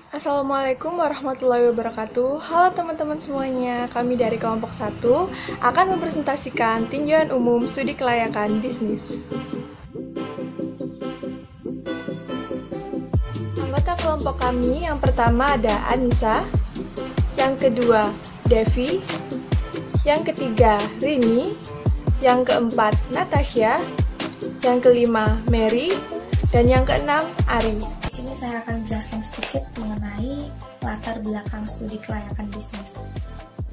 Assalamualaikum warahmatullahi wabarakatuh. Halo teman-teman semuanya, kami dari kelompok 1 akan mempresentasikan tinjauan umum studi kelayakan bisnis. Anggota kelompok kami yang pertama ada Anissa, yang kedua Devi, yang ketiga Rini, yang keempat Natasha, yang kelima Mary, dan yang keenam Ari. Di sini saya akan menjelaskan sedikit mengenai latar belakang studi kelayakan bisnis.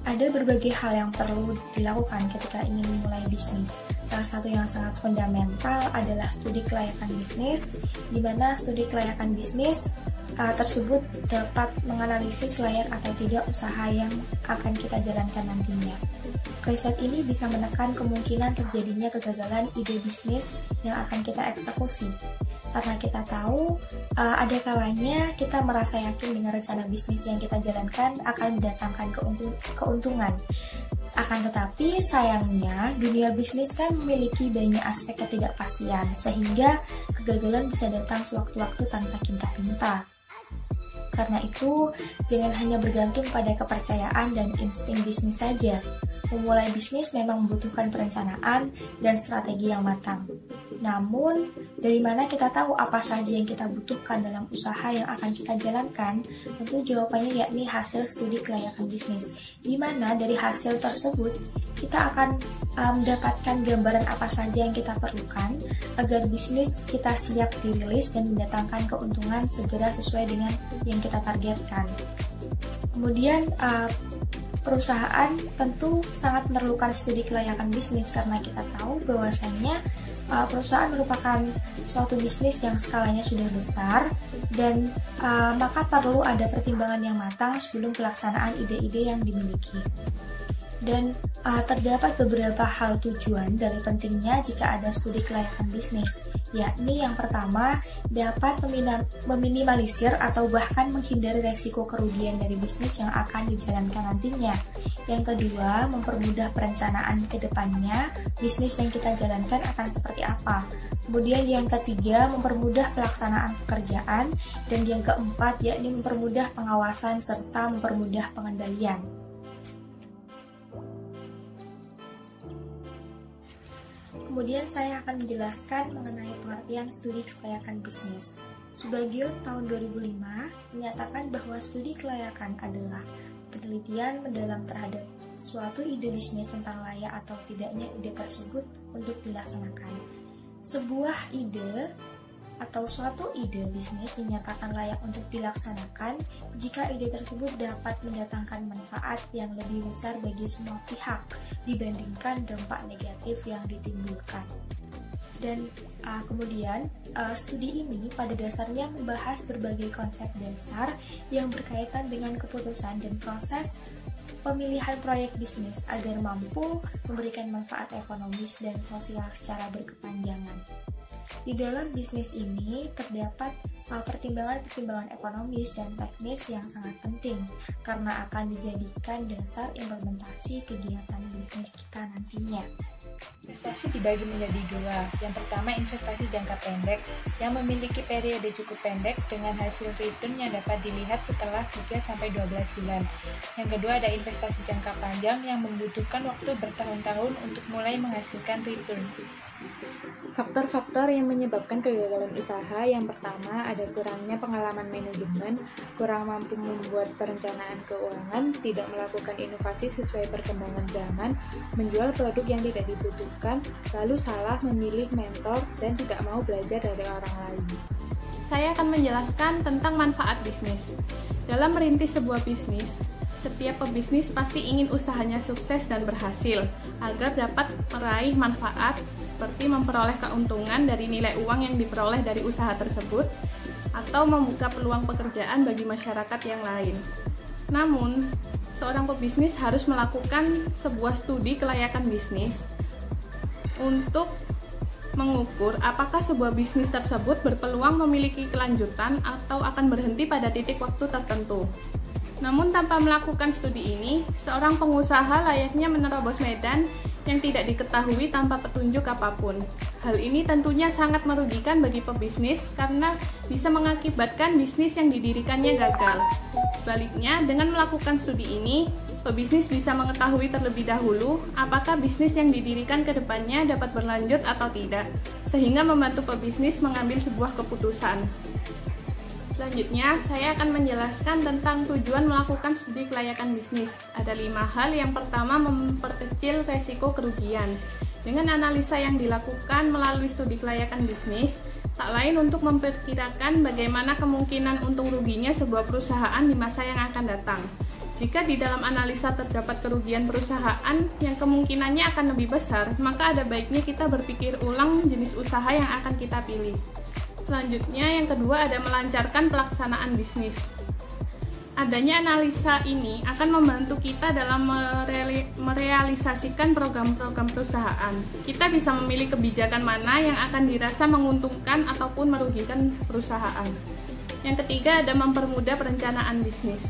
Ada berbagai hal yang perlu dilakukan ketika ingin memulai bisnis. Salah satu yang sangat fundamental adalah studi kelayakan bisnis, di mana studi kelayakan bisnis tersebut dapat menganalisis layak atau tidak usaha yang akan kita jalankan nantinya. Riset ini bisa menekan kemungkinan terjadinya kegagalan ide bisnis yang akan kita eksekusi. Karena kita tahu ada kalanya kita merasa yakin dengan rencana bisnis yang kita jalankan akan mendatangkan keuntungan. Akan tetapi sayangnya dunia bisnis kan memiliki banyak aspek ketidakpastian sehingga kegagalan bisa datang sewaktu-waktu tanpa kinta-kinta. Karena itu, jangan hanya bergantung pada kepercayaan dan insting bisnis saja. Memulai bisnis memang membutuhkan perencanaan dan strategi yang matang. Namun, dari mana kita tahu apa saja yang kita butuhkan dalam usaha yang akan kita jalankan? Tentu jawabannya yakni hasil studi kelayakan bisnis. Di mana dari hasil tersebut, kita akan mendapatkan gambaran apa saja yang kita perlukan agar bisnis kita siap dirilis dan mendatangkan keuntungan segera sesuai dengan yang kita targetkan. Kemudian, perusahaan tentu sangat memerlukan studi kelayakan bisnis karena kita tahu bahwasannya perusahaan merupakan suatu bisnis yang skalanya sudah besar dan maka perlu ada pertimbangan yang matang sebelum pelaksanaan ide-ide yang dimiliki. Dan terdapat beberapa hal tujuan dari pentingnya jika ada studi kelayakan bisnis, yakni yang pertama dapat meminimalisir atau bahkan menghindari resiko kerugian dari bisnis yang akan dijalankan nantinya. Yang kedua, mempermudah perencanaan ke depannya, bisnis yang kita jalankan akan seperti apa. Kemudian yang ketiga, mempermudah pelaksanaan pekerjaan, dan yang keempat yakni mempermudah pengawasan serta mempermudah pengendalian. Kemudian saya akan menjelaskan mengenai pengertian studi kelayakan bisnis. Subagio tahun 2005 menyatakan bahwa studi kelayakan adalah penelitian mendalam terhadap suatu ide bisnis tentang layak atau tidaknya ide tersebut untuk dilaksanakan. Sebuah ide atau suatu ide bisnis dinyatakan layak untuk dilaksanakan jika ide tersebut dapat mendatangkan manfaat yang lebih besar bagi semua pihak dibandingkan dampak negatif yang ditimbulkan. Dan kemudian studi ini pada dasarnya membahas berbagai konsep dasar yang berkaitan dengan keputusan dan proses pemilihan proyek bisnis agar mampu memberikan manfaat ekonomis dan sosial secara berkepanjangan. Di dalam bisnis ini terdapat pertimbangan-pertimbangan ekonomis dan teknis yang sangat penting karena akan dijadikan dasar implementasi kegiatan bisnis kita nantinya. Investasi dibagi menjadi dua. Yang pertama, investasi jangka pendek yang memiliki periode cukup pendek dengan hasil return yang dapat dilihat setelah 3-12 bulan. Yang kedua, ada investasi jangka panjang yang membutuhkan waktu bertahun-tahun untuk mulai menghasilkan return. Faktor-faktor yang menyebabkan kegagalan usaha yang pertama ada kurangnya pengalaman manajemen, kurang mampu membuat perencanaan keuangan, tidak melakukan inovasi sesuai perkembangan zaman, menjual produk yang tidak dibutuhkan, lalu salah memilih mentor dan tidak mau belajar dari orang lain. Saya akan menjelaskan tentang manfaat bisnis. Dalam merintis sebuah bisnis, setiap pebisnis pasti ingin usahanya sukses dan berhasil agar dapat meraih manfaat seperti memperoleh keuntungan dari nilai uang yang diperoleh dari usaha tersebut atau membuka peluang pekerjaan bagi masyarakat yang lain. Namun, seorang pebisnis harus melakukan sebuah studi kelayakan bisnis untuk mengukur apakah sebuah bisnis tersebut berpeluang memiliki kelanjutan atau akan berhenti pada titik waktu tertentu. Namun tanpa melakukan studi ini, seorang pengusaha layaknya menerobos medan yang tidak diketahui tanpa petunjuk apapun. Hal ini tentunya sangat merugikan bagi pebisnis karena bisa mengakibatkan bisnis yang didirikannya gagal. Sebaliknya, dengan melakukan studi ini, pebisnis bisa mengetahui terlebih dahulu apakah bisnis yang didirikan ke depannya dapat berlanjut atau tidak, sehingga membantu pebisnis mengambil sebuah keputusan. Selanjutnya, saya akan menjelaskan tentang tujuan melakukan studi kelayakan bisnis. Ada 5 hal. Yang pertama, memperkecil resiko kerugian. Dengan analisa yang dilakukan melalui studi kelayakan bisnis, tak lain untuk memperkirakan bagaimana kemungkinan untung ruginya sebuah perusahaan di masa yang akan datang. Jika di dalam analisa terdapat kerugian perusahaan yang kemungkinannya akan lebih besar, maka ada baiknya kita berpikir ulang jenis usaha yang akan kita pilih. Selanjutnya, yang kedua ada melancarkan pelaksanaan bisnis. Adanya analisa ini akan membantu kita dalam merealisasikan program-program perusahaan. Kita bisa memilih kebijakan mana yang akan dirasa menguntungkan ataupun merugikan perusahaan. Yang ketiga ada mempermudah perencanaan bisnis.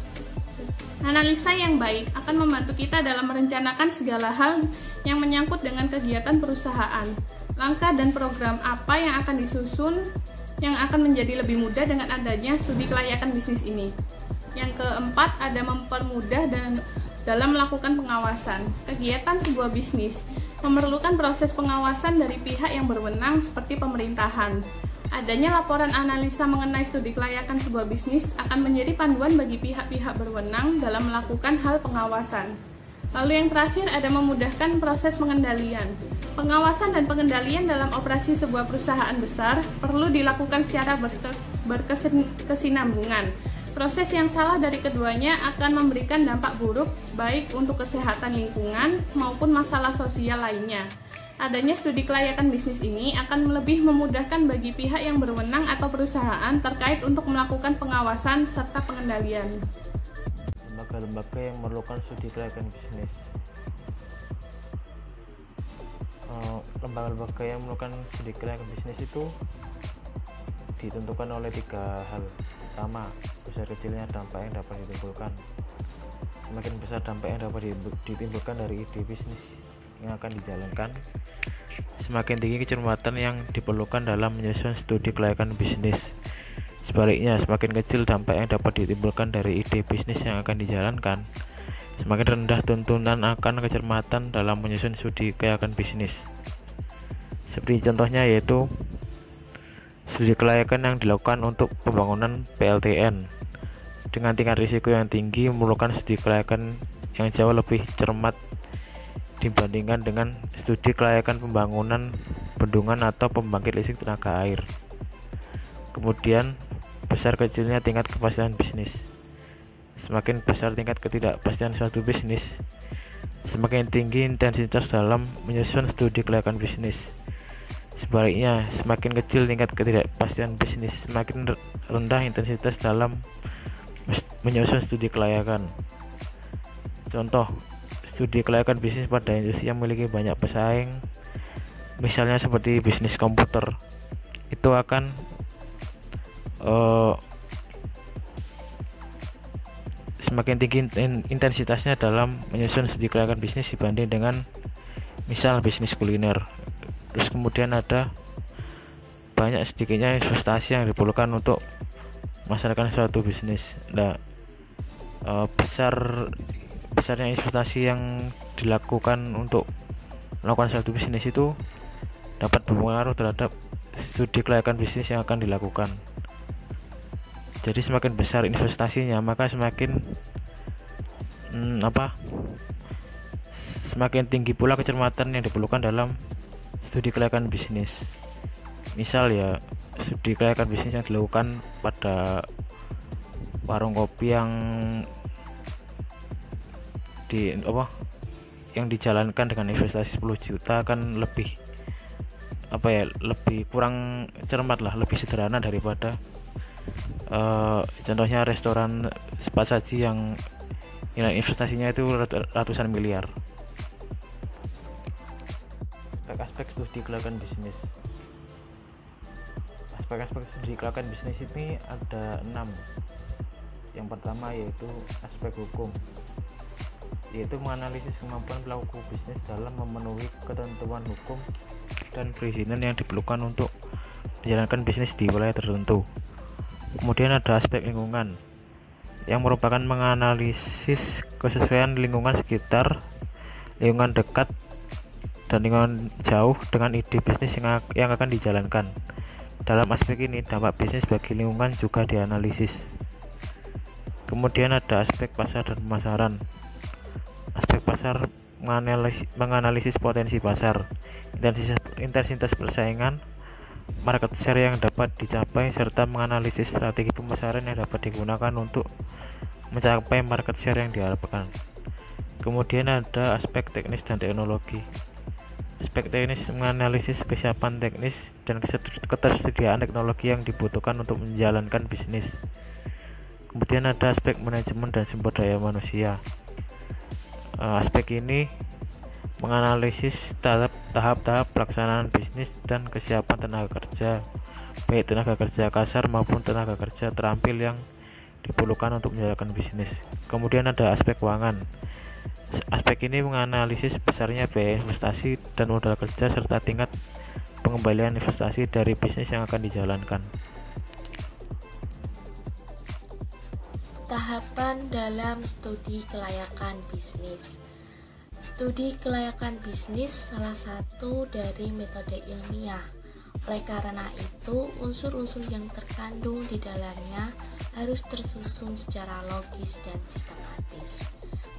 Analisa yang baik akan membantu kita dalam merencanakan segala hal yang menyangkut dengan kegiatan perusahaan. Langkah dan program apa yang akan disusun yang akan menjadi lebih mudah dengan adanya studi kelayakan bisnis ini. Yang keempat, ada mempermudah dalam melakukan pengawasan. Kegiatan sebuah bisnis memerlukan proses pengawasan dari pihak yang berwenang seperti pemerintahan. Adanya laporan analisa mengenai studi kelayakan sebuah bisnis akan menjadi panduan bagi pihak-pihak berwenang dalam melakukan hal pengawasan. Lalu yang terakhir ada memudahkan proses pengendalian. Pengawasan dan pengendalian dalam operasi sebuah perusahaan besar perlu dilakukan secara berkesinambungan. Proses yang salah dari keduanya akan memberikan dampak buruk baik untuk kesehatan lingkungan maupun masalah sosial lainnya. Adanya studi kelayakan bisnis ini akan lebih memudahkan bagi pihak yang berwenang atau perusahaan terkait untuk melakukan pengawasan serta pengendalian. Lembaga-lembaga yang memerlukan studi kelayakan bisnis. Lembaga-lembaga yang memerlukan studi kelayakan bisnis itu ditentukan oleh 3 hal. Pertama, besar kecilnya dampak yang dapat ditimbulkan. Semakin besar dampak yang dapat ditimbulkan dari ide bisnis yang akan dijalankan, semakin tinggi kecermatan yang diperlukan dalam menyusun studi kelayakan bisnis. Sebaliknya, semakin kecil dampak yang dapat ditimbulkan dari ide bisnis yang akan dijalankan, semakin rendah tuntunan akan kecermatan dalam menyusun studi kelayakan bisnis. Seperti contohnya yaitu studi kelayakan yang dilakukan untuk pembangunan PLTN dengan tingkat risiko yang tinggi memerlukan studi kelayakan yang jauh lebih cermat dibandingkan dengan studi kelayakan pembangunan bendungan atau pembangkit listrik tenaga air. Kemudian, besar kecilnya tingkat kepastian bisnis. Semakin besar tingkat ketidakpastian suatu bisnis, semakin tinggi intensitas dalam menyusun studi kelayakan bisnis. Sebaliknya, semakin kecil tingkat ketidakpastian bisnis, semakin rendah intensitas dalam menyusun studi kelayakan. Contoh, studi kelayakan bisnis pada industri yang memiliki banyak pesaing, misalnya seperti bisnis komputer, itu akan semakin tinggi intensitasnya dalam menyusun studi kelayakan bisnis dibanding dengan misal bisnis kuliner. Terus kemudian ada banyak sedikitnya investasi yang diperlukan untuk melaksanakan suatu bisnis. Nah, besarnya investasi yang dilakukan untuk melakukan suatu bisnis itu dapat berpengaruh terhadap studi kelayakan bisnis yang akan dilakukan. Jadi semakin besar investasinya, maka semakin semakin tinggi pula kecermatan yang diperlukan dalam studi kelayakan bisnis. Misal ya, studi kelayakan bisnis yang dilakukan pada warung kopi yang dijalankan dengan investasi 10 juta kan lebih kurang cermat lah, lebih sederhana daripada contohnya restoran cepat saji yang nilai investasinya itu ratusan miliar. Aspek studi kelayakan bisnis. Aspek-aspek studi kelayakan bisnis ini ada 6. Yang pertama yaitu aspek hukum. yaitu menganalisis kemampuan pelaku bisnis dalam memenuhi ketentuan hukum dan perizinan yang diperlukan untuk menjalankan bisnis di wilayah tertentu. Kemudian ada aspek lingkungan yang merupakan menganalisis kesesuaian lingkungan sekitar, lingkungan dekat, dan lingkungan jauh dengan ide bisnis yang akan dijalankan. Dalam aspek ini, dampak bisnis bagi lingkungan juga dianalisis. Kemudian ada aspek pasar dan pemasaran. Aspek pasar menganalisis potensi pasar, intensitas persaingan, market share yang dapat dicapai, serta menganalisis strategi pemasaran yang dapat digunakan untuk mencapai market share yang diharapkan. Kemudian ada aspek teknis dan teknologi. Aspek teknis menganalisis kesiapan teknis dan ketersediaan teknologi yang dibutuhkan untuk menjalankan bisnis. Kemudian ada aspek manajemen dan sumber daya manusia. Aspek ini menganalisis tahap-tahap pelaksanaan bisnis dan kesiapan tenaga kerja, baik tenaga kerja kasar maupun tenaga kerja terampil yang diperlukan untuk menjalankan bisnis. Kemudian ada aspek keuangan. Aspek ini menganalisis besarnya biaya investasi dan modal kerja serta tingkat pengembalian investasi dari bisnis yang akan dijalankan. Tahapan dalam studi kelayakan bisnis. Studi kelayakan bisnis salah satu dari metode ilmiah. Oleh karena itu, unsur-unsur yang terkandung di dalamnya harus tersusun secara logis dan sistematis.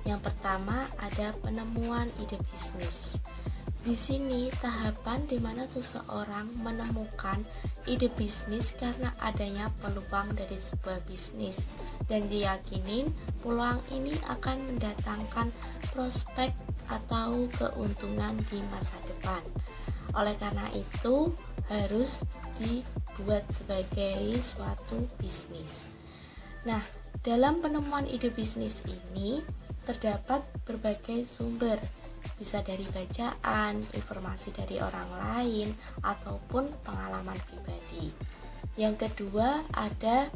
Yang pertama ada penemuan ide bisnis. Di sini tahapan di mana seseorang menemukan ide bisnis karena adanya peluang dari sebuah bisnis dan diyakini peluang ini akan mendatangkan prospek atau keuntungan di masa depan. Oleh karena itu harus dibuat sebagai suatu bisnis. Nah, dalam penemuan ide bisnis ini terdapat berbagai sumber, bisa dari bacaan, informasi dari orang lain, ataupun pengalaman pribadi. Yang kedua ada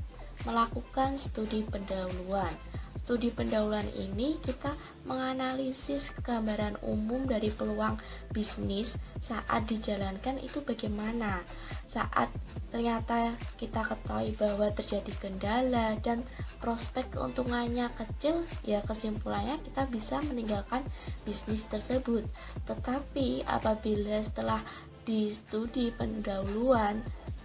melakukan studi pendahuluan. Studi pendahuluan ini kita menganalisis gambaran umum dari peluang bisnis saat dijalankan itu bagaimana. Saat ternyata kita ketahui bahwa terjadi kendala dan prospek keuntungannya kecil, ya kesimpulannya kita bisa meninggalkan bisnis tersebut. Tetapi apabila setelah di studi pendahuluan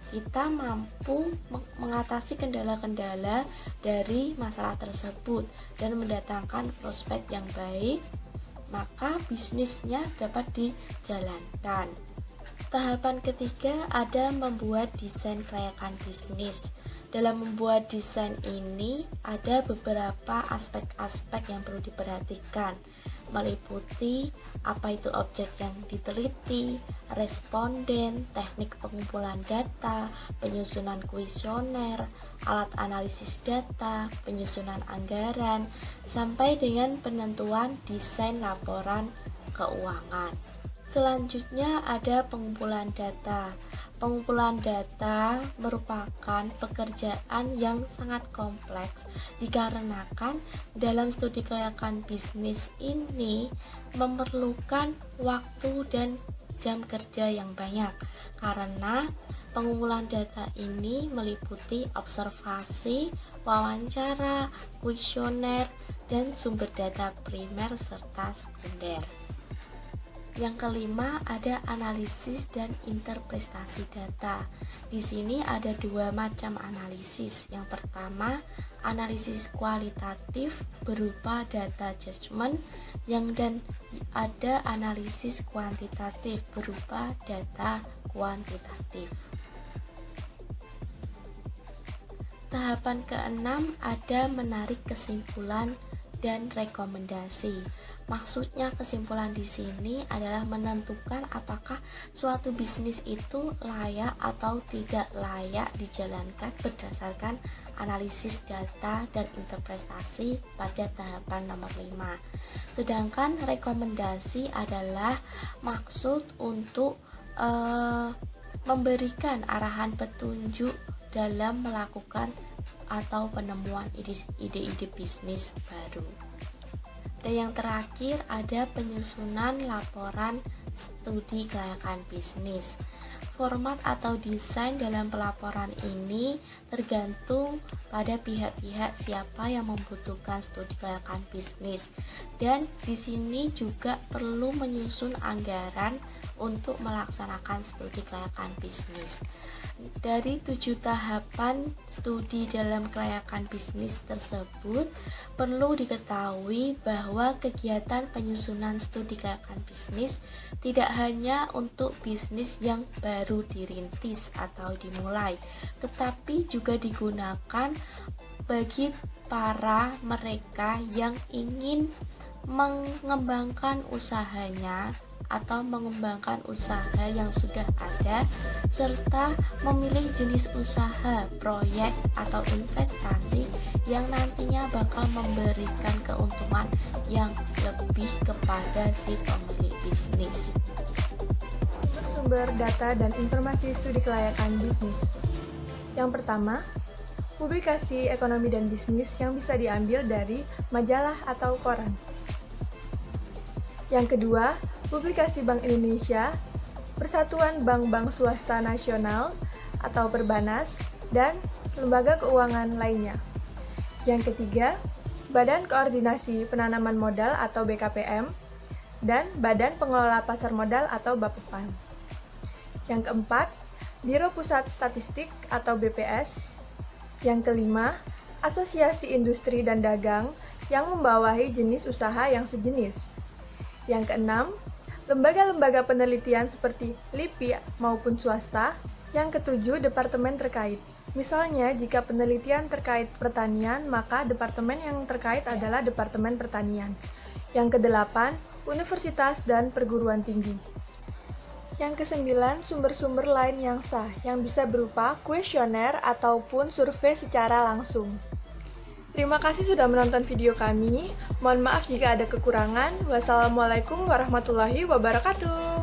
kita mampu mengatasi kendala-kendala dari masalah tersebut dan mendatangkan prospek yang baik, maka bisnisnya dapat dijalankan. Tahapan ketiga ada membuat desain kelayakan bisnis. Dalam membuat desain ini ada beberapa aspek-aspek yang perlu diperhatikan, meliputi apa itu objek yang diteliti, responden, teknik pengumpulan data, penyusunan kuesioner, alat analisis data, penyusunan anggaran, sampai dengan penentuan desain laporan keuangan. Selanjutnya ada pengumpulan data. Pengumpulan data merupakan pekerjaan yang sangat kompleks dikarenakan dalam studi kelayakan bisnis ini memerlukan waktu dan jam kerja yang banyak karena pengumpulan data ini meliputi observasi, wawancara, kuesioner, dan sumber data primer serta sekunder. Yang kelima ada analisis dan interpretasi data. Di sini ada dua macam analisis. Yang pertama, analisis kualitatif berupa data judgment, dan ada analisis kuantitatif berupa data kuantitatif. Tahapan keenam ada menarik kesimpulan dan rekomendasi. Maksudnya kesimpulan di sini adalah menentukan apakah suatu bisnis itu layak atau tidak layak dijalankan berdasarkan analisis data dan interpretasi pada tahapan nomor 5. Sedangkan rekomendasi adalah maksud untuk memberikan arahan petunjuk dalam melakukan atau penemuan ide-ide bisnis baru. Dan yang terakhir ada penyusunan laporan studi kelayakan bisnis. Format atau desain dalam pelaporan ini tergantung pada pihak-pihak siapa yang membutuhkan studi kelayakan bisnis. Dan di sini juga perlu menyusun anggaran untuk melaksanakan studi kelayakan bisnis. Dari 7 tahapan studi dalam kelayakan bisnis tersebut, perlu diketahui bahwa kegiatan penyusunan studi kelayakan bisnis tidak hanya untuk bisnis yang baru dirintis atau dimulai, tetapi juga digunakan bagi para mereka yang ingin mengembangkan usahanya atau mengembangkan usaha yang sudah ada, serta memilih jenis usaha, proyek, atau investasi yang nantinya bakal memberikan keuntungan yang lebih kepada si pemilik bisnis. Sumber data dan informasi studi kelayakan bisnis. Yang pertama, publikasi ekonomi dan bisnis yang bisa diambil dari majalah atau koran. Yang kedua, publikasi Bank Indonesia, Persatuan Bank-Bank Swasta Nasional atau Perbanas, dan lembaga keuangan lainnya. Yang ketiga, Badan Koordinasi Penanaman Modal atau BKPM, dan Badan Pengelola Pasar Modal atau Bappepan. Yang keempat, Biro Pusat Statistik atau BPS. Yang kelima, Asosiasi Industri dan Dagang yang membawahi jenis usaha yang sejenis. Yang keenam, lembaga-lembaga penelitian seperti LIPI maupun swasta. Yang ketujuh, departemen terkait. Misalnya, jika penelitian terkait pertanian, maka departemen yang terkait adalah Departemen Pertanian. Yang kedelapan, universitas dan perguruan tinggi. Yang kesembilan, sumber-sumber lain yang sah, yang bisa berupa kuesioner ataupun survei secara langsung. Terima kasih sudah menonton video kami. Mohon maaf jika ada kekurangan. Wassalamualaikum warahmatullahi wabarakatuh.